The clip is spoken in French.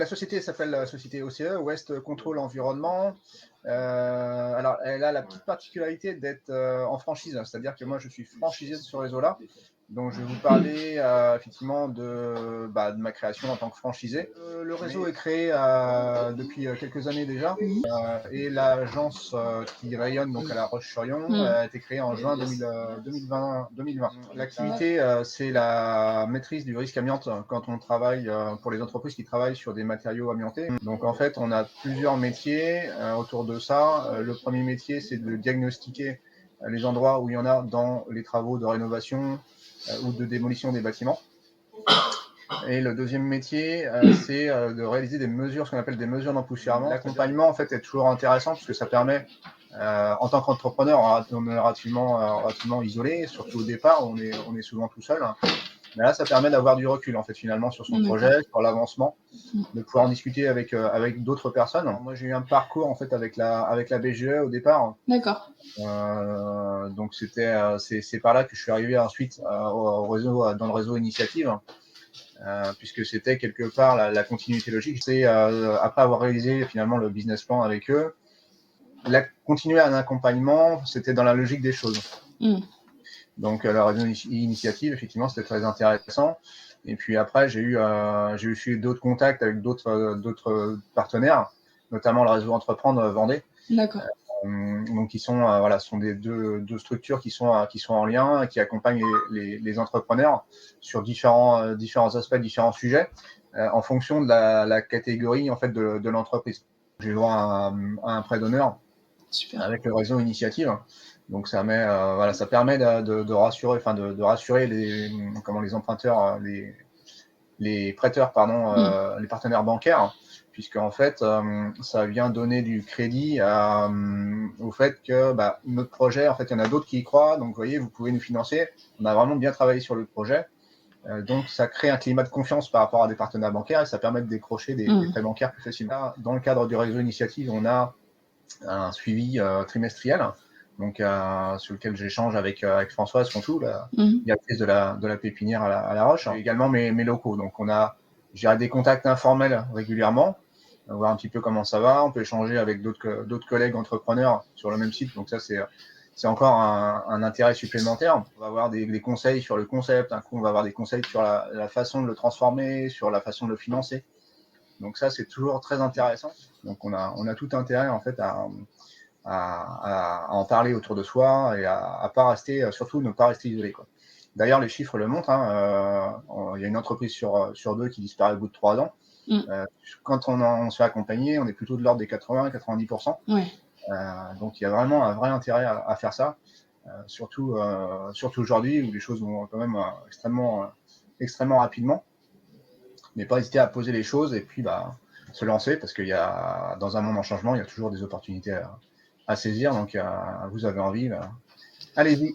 La société s'appelle la société OCE, West Control Environnement. Alors, elle a la petite particularité d'être en franchise, c'est-à-dire que moi, je suis franchisé de ce réseau-là. Donc, je vais vous parler effectivement de ma création en tant que franchisé. Le réseau est créé depuis quelques années déjà. Et l'agence qui rayonne donc à La Roche-sur-Yon a été créée en juin 2020. L'activité, c'est la maîtrise du risque amiante quand on travaille pour les entreprises qui travaillent sur des matériaux amiantés. Donc en fait, on a plusieurs métiers autour de ça. Le premier métier, c'est de diagnostiquer les endroits où il y en a dans les travaux de rénovation ou de démolition des bâtiments. Et le deuxième métier, c'est de réaliser des mesures, ce qu'on appelle des mesures d'empoussièrement. L'accompagnement, en fait, est toujours intéressant parce que ça permet, en tant qu'entrepreneur, on est relativement isolé, surtout au départ, on est souvent tout seul. Mais là, ça permet d'avoir du recul, en fait, finalement, sur son projet, sur l'avancement, de pouvoir en discuter avec d'autres personnes. Alors, moi, j'ai eu un parcours, en fait, avec la BGE au départ. D'accord. Donc, c'est par là que je suis arrivé ensuite dans le réseau Initiative. Puisque c'était quelque part la continuité logique. C'est après avoir réalisé finalement le business plan avec eux, continuer un accompagnement, c'était dans la logique des choses. Donc la réunion initiative, effectivement, c'était très intéressant. Et puis après, j'ai eu d'autres contacts avec d'autres partenaires, notamment le réseau Entreprendre Vendée. D'accord. Donc, sont des deux structures qui sont en lien, qui accompagnent les entrepreneurs sur différents aspects, différents sujets, en fonction de la catégorie en fait de l'entreprise. J'ai eu droit à un prêt d'honneur avec le réseau Initiative. Donc ça permet de rassurer, de rassurer les emprunteurs, les prêteurs, les partenaires bancaires, puisque en fait, ça vient donner du crédit au fait que notre projet, en fait, il y en a d'autres qui y croient. Donc, vous voyez, vous pouvez nous financer. On a vraiment bien travaillé sur le projet. Donc, ça crée un climat de confiance par rapport à des partenaires bancaires et ça permet de décrocher des prêts bancaires plus facilement. Dans le cadre du réseau Initiative, on a un suivi trimestriel. Donc, sur lequel j'échange avec Françoise Contou, la directrice de la pépinière à la Roche, et également mes locaux. Donc, j'ai des contacts informels régulièrement, voir un petit peu comment ça va. On peut échanger avec d'autres collègues entrepreneurs sur le même site. Donc, ça, c'est encore un intérêt supplémentaire. On va avoir des conseils sur le concept. Un coup, on va avoir des conseils sur la façon de le transformer, sur la façon de le financer. Donc, ça, c'est toujours très intéressant. Donc, on a tout intérêt, en fait, à en parler autour de soi et à pas rester, surtout ne pas rester isolé, quoi. D'ailleurs, les chiffres le montrent. Il y a une entreprise sur deux qui disparaît au bout de 3 ans. Quand on se fait accompagner, on est plutôt de l'ordre des 80-90%. Ouais. Donc, il y a vraiment un vrai intérêt à faire ça, surtout aujourd'hui où les choses vont quand même extrêmement rapidement. Mais pas hésiter à poser les choses et puis se lancer parce qu'il y a, dans un monde en changement, il y a toujours des opportunités à saisir. Donc, vous avez envie, allez-y.